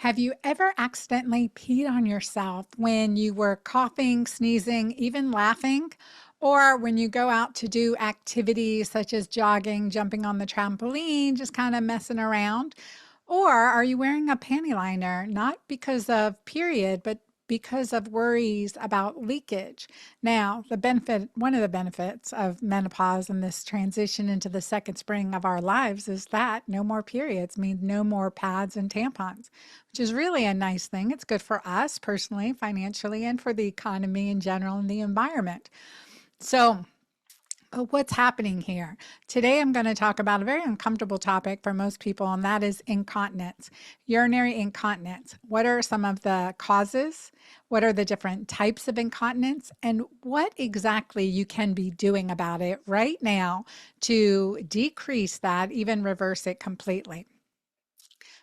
Have you ever accidentally peed on yourself when you were coughing, sneezing, even laughing? Or when you go out to do activities such as jogging, jumping on the trampoline, just kind of messing around? Or are you wearing a panty liner, not because of period, but because of worries about leakage? Now, one of the benefits of menopause and this transition into the second spring of our lives is that no more periods means no more pads and tampons, which is really a nice thing. It's good for us personally, financially, and for the economy in general and the environment. So, but what's happening here? Today, I'm going to talk about a very uncomfortable topic for most people, and that is incontinence, urinary incontinence. What are some of the causes? What are the different types of incontinence? And what exactly you can be doing about it right now to decrease that, even reverse it completely.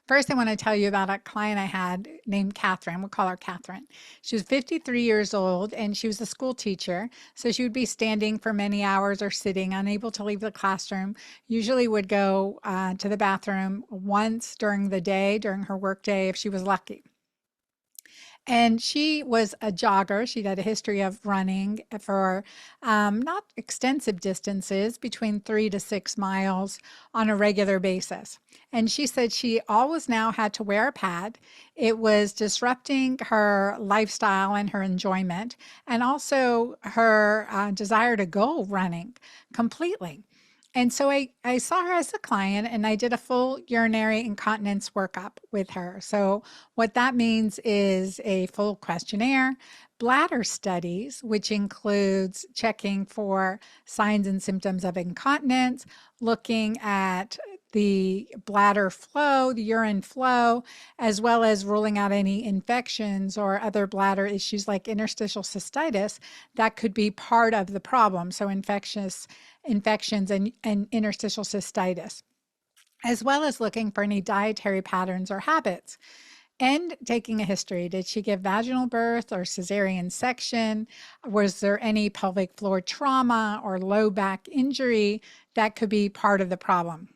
First, I want to tell you about a client I had named Catherine. We'll call her Catherine. She was 53 years old and she was a school teacher. So she would be standing for many hours or sitting, unable to leave the classroom. Usually would go to the bathroom once during the day, during her work day, if she was lucky. And she was a jogger. She had a history of running for not extensive distances, between 3 to 6 miles on a regular basis. And she said she always now had to wear a pad. It was disrupting her lifestyle and her enjoyment, and also her desire to go running completely. And so I saw her as a client and I did a full urinary incontinence workup with her. So, what that means is a full questionnaire, bladder studies, which includes checking for signs and symptoms of incontinence, looking at the bladder flow, the urine flow, as well as ruling out any infections or other bladder issues like interstitial cystitis that could be part of the problem. So, infections and interstitial cystitis, as well as looking for any dietary patterns or habits. And taking a history. Did she give vaginal birth or cesarean section? Was there any pelvic floor trauma or low back injury that could be part of the problem?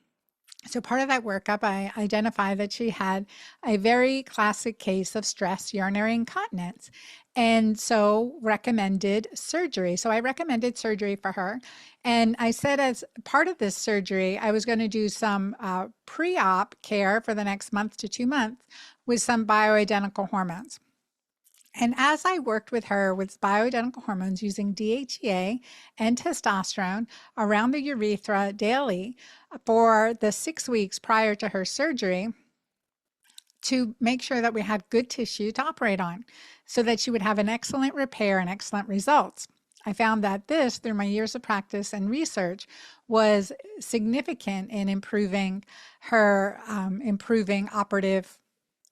So part of that workup, I identified that she had a very classic case of stress urinary incontinence, and so recommended surgery. So I recommended surgery for her. And I said, as part of this surgery, I was going to do some pre-op care for the next month to 2 months with some bioidentical hormones. And as I worked with her with bioidentical hormones using DHEA and testosterone around the urethra daily for the 6 weeks prior to her surgery, to make sure that we had good tissue to operate on so that she would have an excellent repair and excellent results. I found that this, through my years of practice and research, was significant in improving her improving operative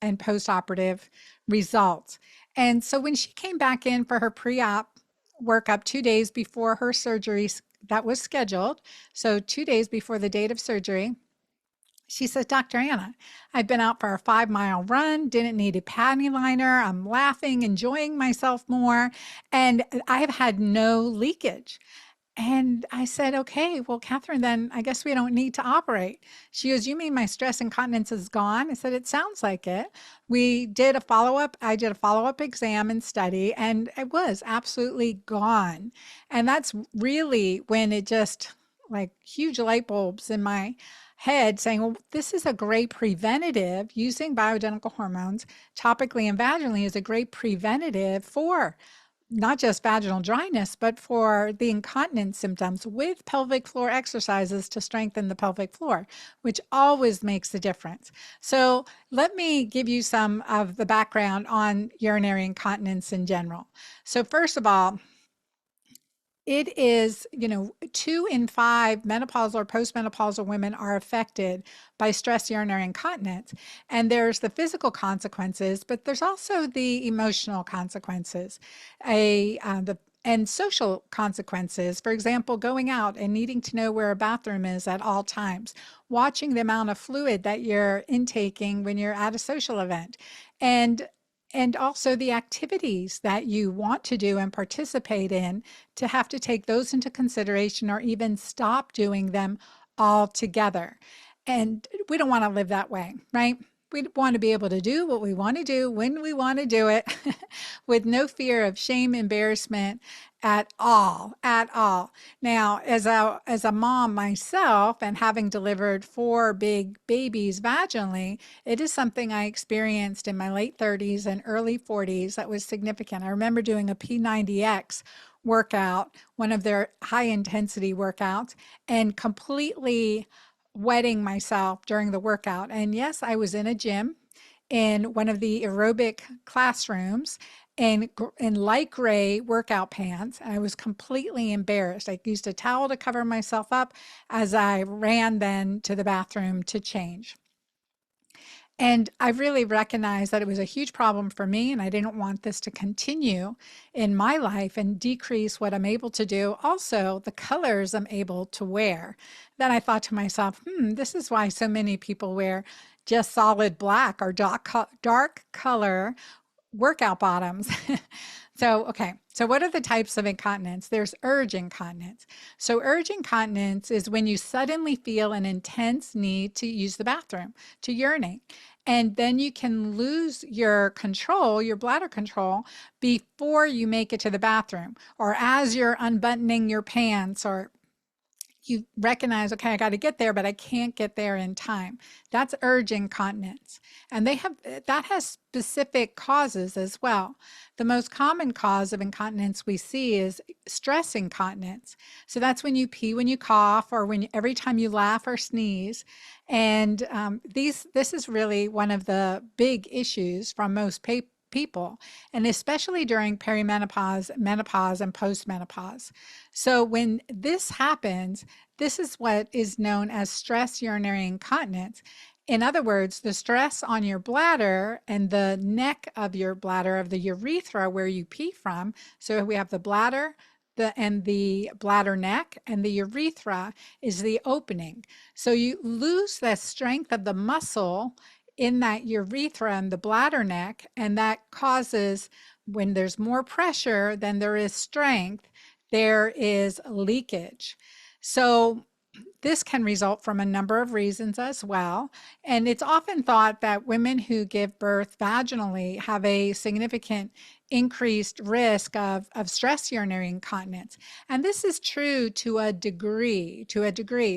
and post-operative results. And so when she came back in for her pre-op workup 2 days before her surgery that was scheduled, so 2 days before the date of surgery, she says, Dr. Anna, I've been out for a 5 mile run, didn't need a panty liner. I'm laughing, enjoying myself more, and I have had no leakage. And I said, okay, well, Catherine, then I guess we don't need to operate. She goes, you mean my stress incontinence is gone? I said, it sounds like it. We did a follow-up. I did a follow-up exam and study, and it was absolutely gone. And that's really when it just like huge light bulbs in my head saying, well, this is a great preventative. Using bioidentical hormones topically and vaginally is a great preventative for not just vaginal dryness, but for the incontinence symptoms with pelvic floor exercises to strengthen the pelvic floor, which always makes a difference. So let me give you some of the background on urinary incontinence in general. So first of all, it is, 2 in 5 menopausal or postmenopausal women are affected by stress urinary incontinence. And there's the physical consequences, but there's also the emotional consequences, and social consequences. For example, going out and needing to know where a bathroom is at all times, watching the amount of fluid that you're intaking when you're at a social event, and also the activities that you want to do and participate in, to have to take those into consideration or even stop doing them altogether. And we don't want to live that way, right? We want to be able to do what we want to do when we want to do it with no fear of shame, embarrassment at all, at all. Now, as a mom myself and having delivered 4 big babies vaginally, it is something I experienced in my late 30s and early 40s that was significant. I remember doing a P90X workout, one of their high intensity workouts, and completely wetting myself during the workout. And yes, I was in a gym in one of the aerobic classrooms in light gray workout pants. And I was completely embarrassed. I used a towel to cover myself up as I ran then to the bathroom to change. And I really recognized that it was a huge problem for me, and I didn't want this to continue in my life and decrease what I'm able to do. Also, the colors I'm able to wear. Then I thought to myself, this is why so many people wear just solid black or dark color workout bottoms. Okay. So what are the types of incontinence? There's urge incontinence. So urge incontinence is when you suddenly feel an intense need to use the bathroom, to urinate. And then you can lose your control, your bladder control, before you make it to the bathroom, or as you're unbuttoning your pants, or you recognize, okay, I got to get there, but I can't get there in time. That's urge incontinence. And that has specific causes as well. The most common cause of incontinence we see is stress incontinence. So that's when you pee, when you cough, or every time you laugh or sneeze. And this is really one of the big issues from most people, and especially during perimenopause, menopause, and postmenopause. So when this happens, this is what is known as stress urinary incontinence. In other words, the stress on your bladder and the neck of your bladder, of the urethra where you pee from. So we have the bladder, and the bladder neck, and the urethra is the opening. So you lose the strength of the muscle in that urethra and the bladder neck, and that causes, when there's more pressure than there is strength, there is leakage. So this can result from a number of reasons as well. And it's often thought that women who give birth vaginally have a significant increased risk of stress urinary incontinence. And this is true to a degree,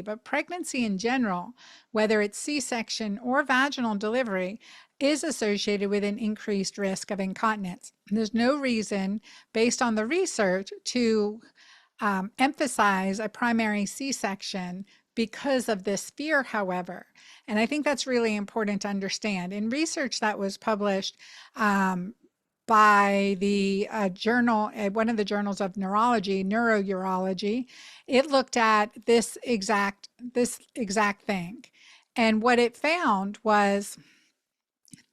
but pregnancy in general, whether it's C-section or vaginal delivery, is associated with an increased risk of incontinence. There's no reason, based on the research, to emphasize a primary C-section because of this fear, however. And I think that's really important to understand. In research that was published by the journal, one of the journals of neurology, Neurourology, it looked at this exact thing. And what it found was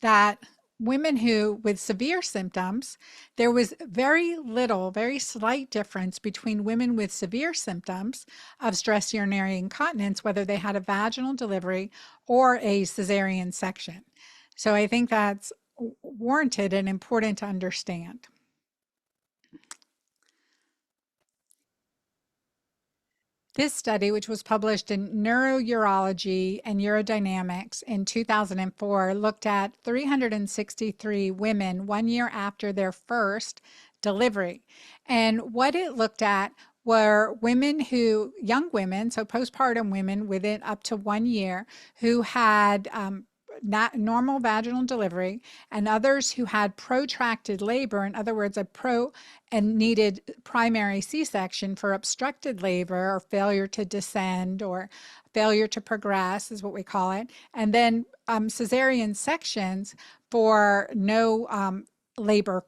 that women who with severe symptoms, there was very little, very slight difference between women with severe symptoms of stress urinary incontinence, whether they had a vaginal delivery or a cesarean section. So I think that's warranted and important to understand. This study, which was published in Neurourology and Urodynamics in 2004, looked at 363 women 1 year after their first delivery. And what it looked at were young women, so postpartum women within up to 1 year, who had not normal vaginal delivery, and others who had protracted labor, in other words, and needed primary C-section for obstructed labor or failure to descend or failure to progress is what we call it. And then cesarean sections for no labor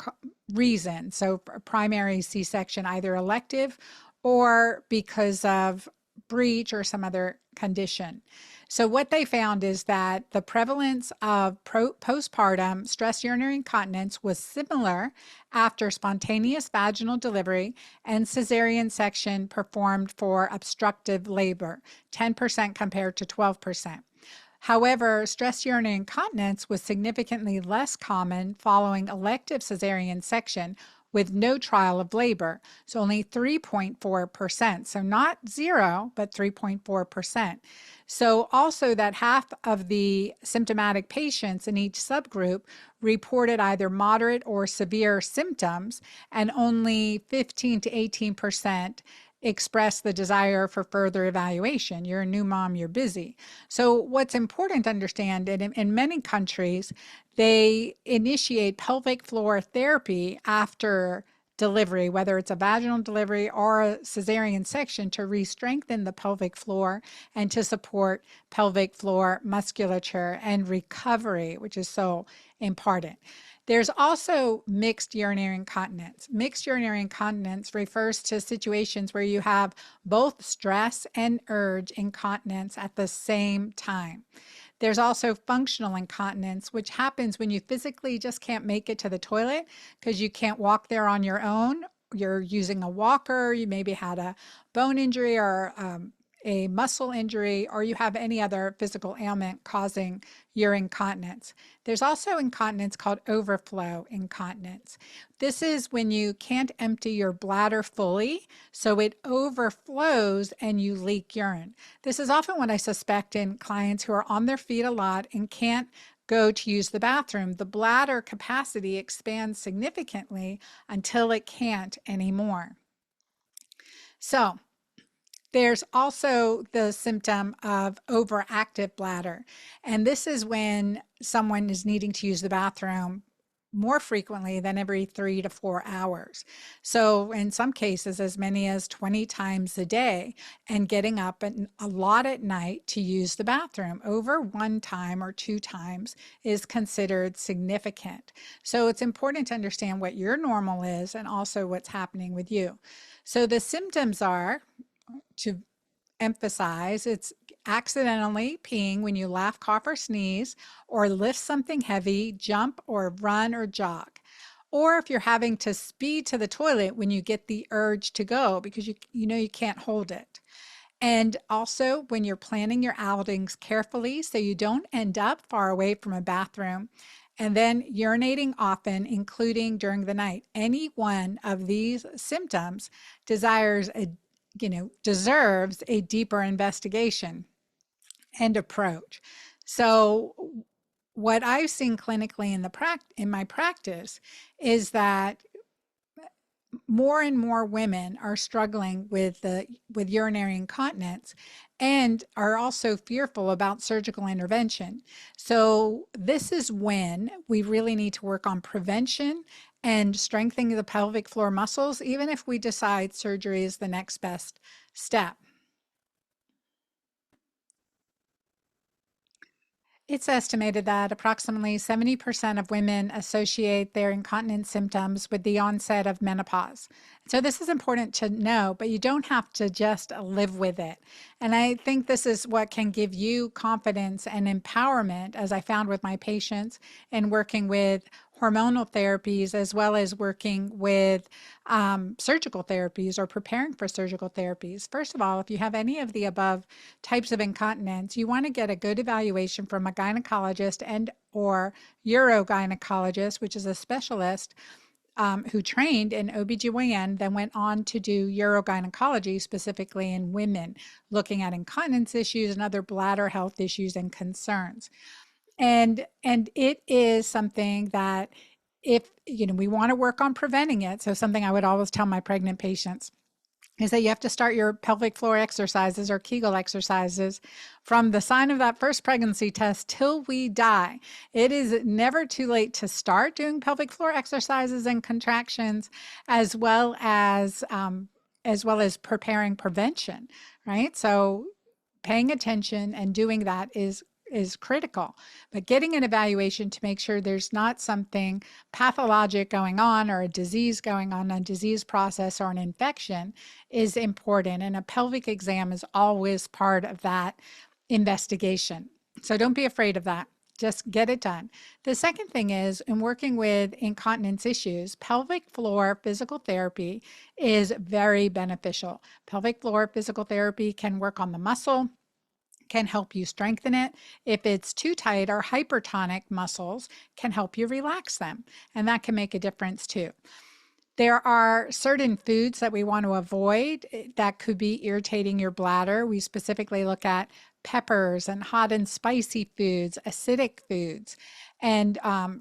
reason. So primary C-section, either elective or because of breech or some other condition. So what they found is that the prevalence of postpartum stress urinary incontinence was similar after spontaneous vaginal delivery and cesarean section performed for obstructive labor, 10% compared to 12%. However, stress urinary incontinence was significantly less common following elective cesarean section with no trial of labor. So only 3.4%. So not zero, but 3.4%. So also that half of the symptomatic patients in each subgroup reported either moderate or severe symptoms, and only 15 to 18% express the desire for further evaluation. You're a new mom, you're busy. So what's important to understand, in many countries, they initiate pelvic floor therapy after delivery, whether it's a vaginal delivery or a cesarean section, to re-strengthen the pelvic floor and to support pelvic floor musculature and recovery, which is so important. There's also mixed urinary incontinence. Mixed urinary incontinence refers to situations where you have both stress and urge incontinence at the same time. There's also functional incontinence, which happens when you physically just can't make it to the toilet because you can't walk there on your own. You're using a walker, you maybe had a bone injury or a muscle injury, or you have any other physical ailment causing your incontinence. There's also incontinence called overflow incontinence. This is when you can't empty your bladder fully, so it overflows and you leak urine. This is often what I suspect in clients who are on their feet a lot and can't go to use the bathroom. The bladder capacity expands significantly until it can't anymore. So there's also the symptom of overactive bladder. And this is when someone is needing to use the bathroom more frequently than every 3 to 4 hours. So in some cases, as many as 20 times a day, and getting up a lot at night to use the bathroom. Over 1 time or 2 times is considered significant. So it's important to understand what your normal is and also what's happening with you. So the symptoms are, to emphasize, it's accidentally peeing when you laugh, cough, or sneeze, or lift something heavy, jump, or run or jog. Or if you're having to speed to the toilet when you get the urge to go because you know you can't hold it. And also when you're planning your outings carefully so you don't end up far away from a bathroom. And then urinating often, including during the night. Any one of these symptoms deserves a deeper investigation and approach. So what I've seen clinically in my practice is that more and more women are struggling with urinary incontinence and are also fearful about surgical intervention. So this is when we really need to work on prevention and strengthening the pelvic floor muscles, even if we decide surgery is the next best step. It's estimated that approximately 70% of women associate their incontinence symptoms with the onset of menopause. So this is important to know, but you don't have to just live with it. And I think this is what can give you confidence and empowerment, as I found with my patients and working with hormonal therapies, as well as working with surgical therapies or preparing for surgical therapies. First of all, if you have any of the above types of incontinence, you want to get a good evaluation from a gynecologist and or urogynecologist, which is a specialist who trained in OBGYN, then went on to do urogynecology, specifically in women, looking at incontinence issues and other bladder health issues and concerns. And it is something that, if we want to work on preventing it. So something I would always tell my pregnant patients is that you have to start your pelvic floor exercises or Kegel exercises from the sign of that first pregnancy test till we die. It is never too late to start doing pelvic floor exercises and contractions, as well as preparing prevention, right? So paying attention and doing that is critical, but getting an evaluation to make sure there's not something pathologic going on or a disease going on, a disease process or an infection is important. And a pelvic exam is always part of that investigation. So don't be afraid of that. Just get it done. The second thing is, in working with incontinence issues, pelvic floor physical therapy is very beneficial. Pelvic floor physical therapy can work on the muscle, can help you strengthen it. If it's too tight or hypertonic muscles, can help you relax them. And that can make a difference too. There are certain foods that we want to avoid that could be irritating your bladder. We specifically look at peppers and hot and spicy foods, acidic foods, and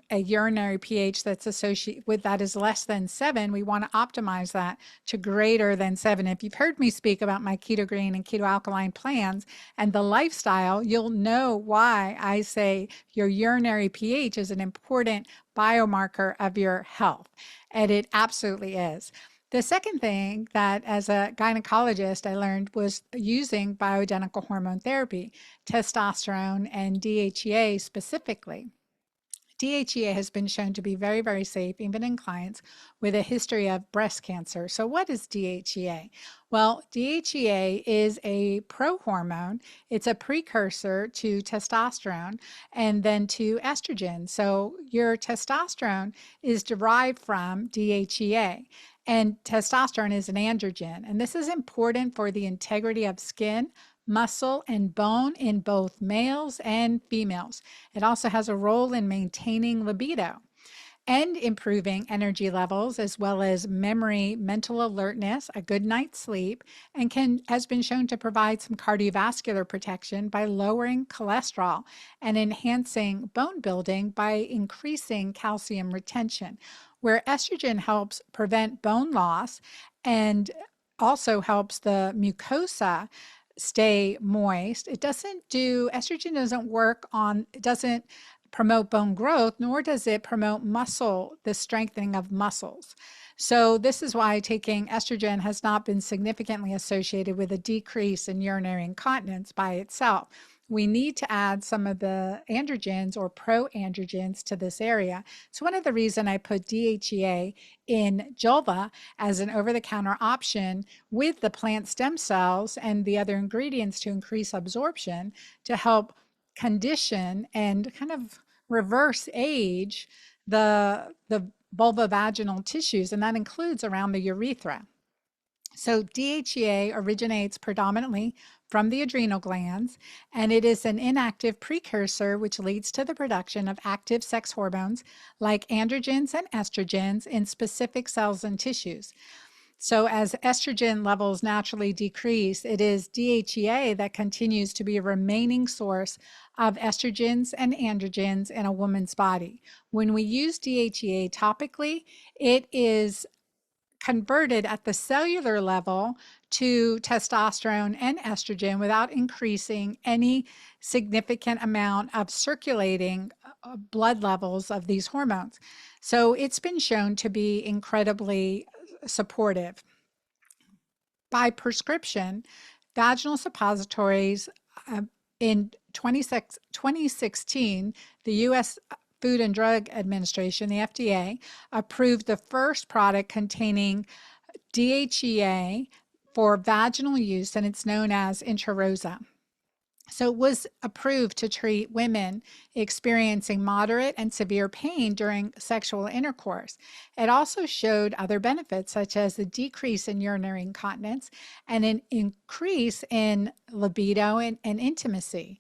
a urinary pH that's associated with that is less than 7. We want to optimize that to greater than 7. If you've heard me speak about my keto-green and keto-alkaline plans and the lifestyle, you'll know why I say your urinary pH is an important biomarker of your health. And it absolutely is. The second thing that as a gynecologist I learned was using bioidentical hormone therapy, testosterone and DHEA specifically. DHEA has been shown to be very, very safe, even in clients with a history of breast cancer. So, what is DHEA? Well, DHEA is a prohormone, it's a precursor to testosterone and then to estrogen. So, your testosterone is derived from DHEA. And testosterone is an androgen. And this is important for the integrity of skin, muscle, and bone in both males and females. It also has a role in maintaining libido and improving energy levels as well as memory, mental alertness, a good night's sleep, and has been shown to provide some cardiovascular protection by lowering cholesterol and enhancing bone building by increasing calcium retention. Where estrogen helps prevent bone loss and also helps the mucosa stay moist. Estrogen doesn't work on, it doesn't promote bone growth, nor does it promote the strengthening of muscles. So this is why taking estrogen has not been significantly associated with a decrease in urinary incontinence by itself. We need to add some of the androgens or proandrogens to this area. It's one of the reasons I put DHEA in Julva as an over-the-counter option with the plant stem cells and the other ingredients to increase absorption to help condition and kind of reverse age the vulvovaginal tissues, and that includes around the urethra. So DHEA originates predominantly from the adrenal glands, and it is an inactive precursor which leads to the production of active sex hormones like androgens and estrogens in specific cells and tissues. So as estrogen levels naturally decrease, it is DHEA that continues to be a remaining source of estrogens and androgens in a woman's body. When we use DHEA topically, it is converted at the cellular level to testosterone and estrogen without increasing any significant amount of circulating blood levels of these hormones. So it's been shown to be incredibly supportive. By prescription, vaginal suppositories in 2016, the U.S. Food and Drug Administration, the FDA, approved the first product containing DHEA for vaginal use, and it's known as Intrarosa. So it was approved to treat women experiencing moderate and severe pain during sexual intercourse. It also showed other benefits, such as the decrease in urinary incontinence and an increase in libido and intimacy.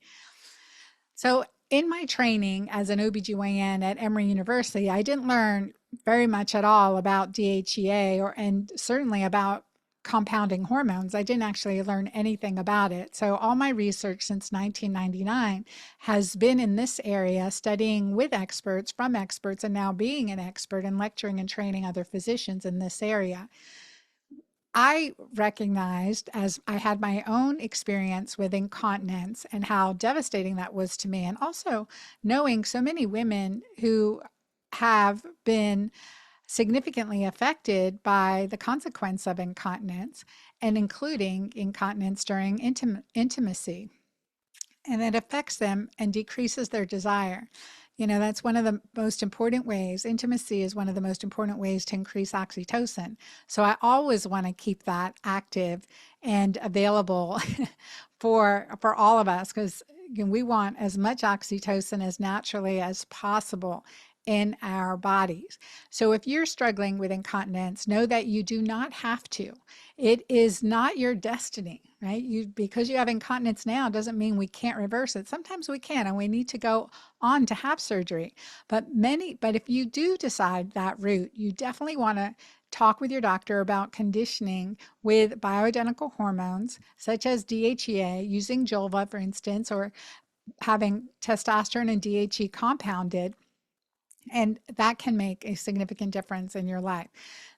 So in my training as an OBGYN at Emory University, I didn't learn very much at all about DHEA and certainly about compounding hormones. I didn't actually learn anything about it. So all my research since 1999 has been in this area, studying with experts, from experts, and now being an expert and lecturing and training other physicians in this area. I recognized as I had my own experience with incontinence and how devastating that was to me, and also knowing so many women who have been significantly affected by the consequence of incontinence, and including incontinence during intimacy. And it affects them and decreases their desire. That's one of the most important ways. Intimacy is one of the most important ways to increase oxytocin. So I always want to keep that active and available for all of us, because we want as much oxytocin as naturally as possible in our bodies. So if you're struggling with incontinence, know that you do not have to. It is not your destiny, right? Because you have incontinence now doesn't mean we can't reverse it. Sometimes we can, and we need to go on to have surgery. But if you do decide that route, you definitely want to talk with your doctor about conditioning with bioidentical hormones, such as DHEA, using Julva, for instance, or having testosterone and DHE compounded. And that can make a significant difference in your life.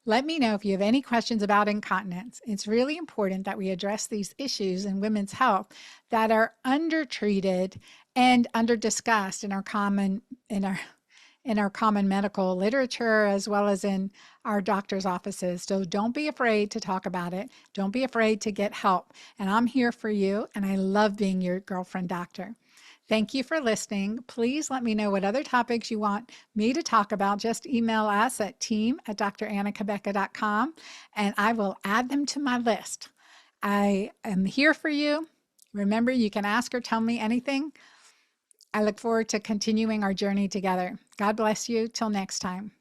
Let me know if you have any questions about incontinence. It's really important that we address these issues in women's health that are undertreated and under-discussed in our common medical literature, as well as in our doctor's offices. So don't be afraid to talk about it. Don't be afraid to get help. And I'm here for you, and I love being your girlfriend doctor. Thank you for listening. Please let me know what other topics you want me to talk about. Just email us at team@dranncabeca.com, and I will add them to my list. I am here for you. Remember, you can ask or tell me anything. I look forward to continuing our journey together. God bless you. Till next time.